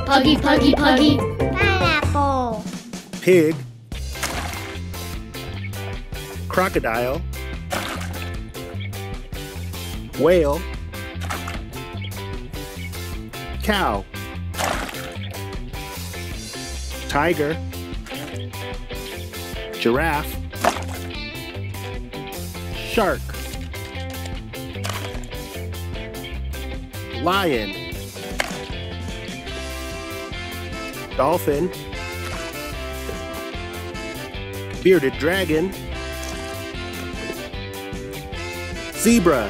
Puggy, Puggy, Puggy. Pineapple. Pig. Crocodile. Whale. Cow. Tiger. Giraffe. Shark. Lion. Dolphin. Bearded dragon. Zebra.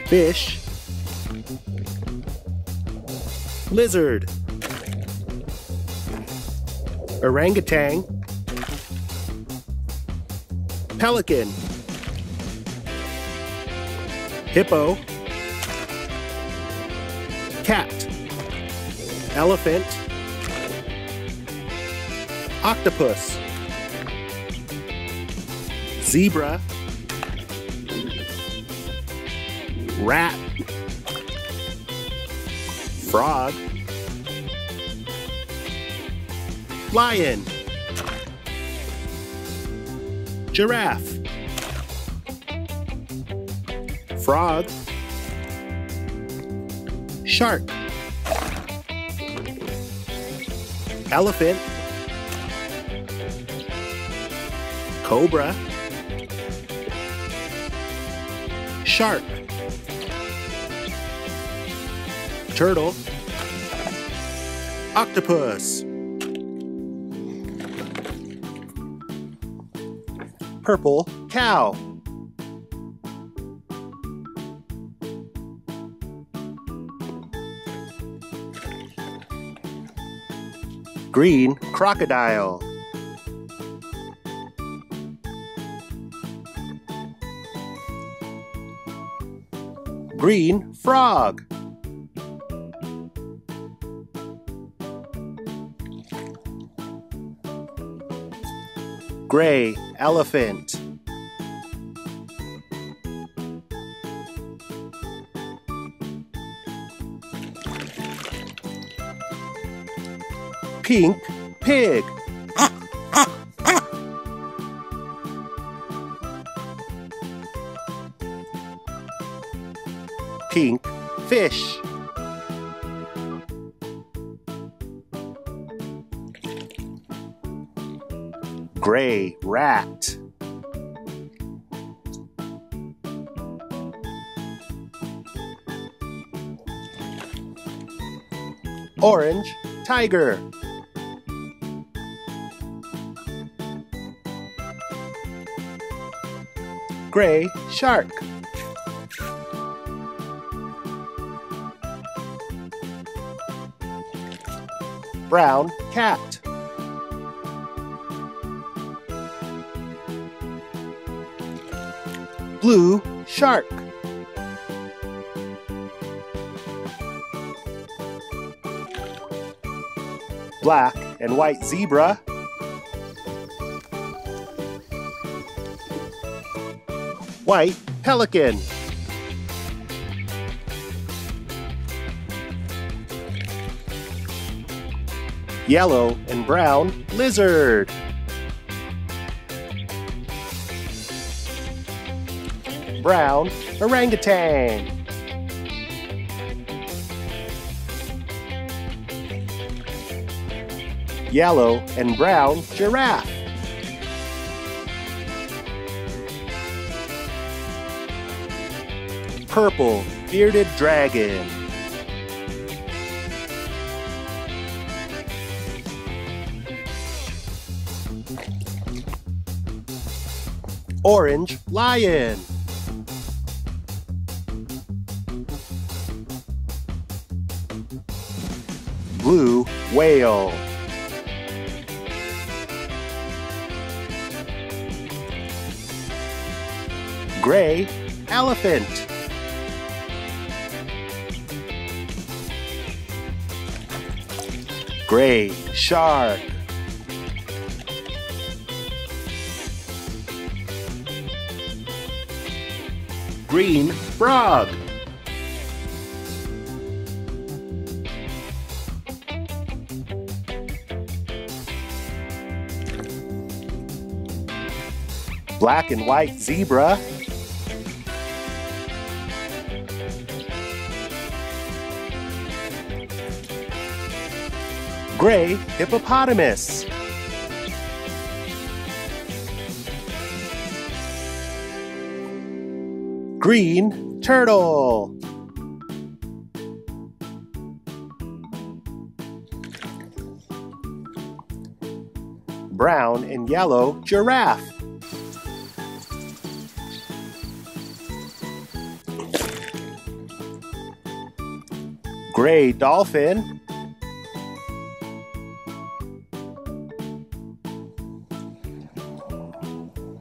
Fish. Lizard. Orangutan. Pelican. Hippo. Cat. Elephant. Octopus. Zebra. Rat. Frog. Lion. Giraffe. Frog. Shark. Elephant. Cobra. Shark. Turtle. Octopus. Purple cow. Green crocodile. Green frog. Gray elephant. Pink pig. Pink fish. Gray rat. Orange tiger. Gray shark. Brown cat. Blue shark. Black and white zebra. White pelican. Yellow and brown lizard. Brown orangutan. Yellow and brown giraffe. Purple bearded dragon. Orange lion. Blue whale. Gray elephant. Gray shark. Green frog. Black and white zebra. Gray hippopotamus. Green turtle. Brown and yellow giraffe. Gray dolphin.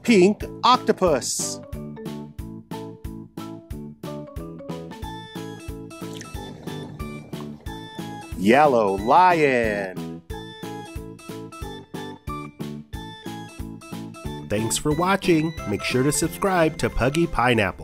Pink octopus. Yellow lion. Thanks for watching. Make sure to subscribe to Puggy Pineapple.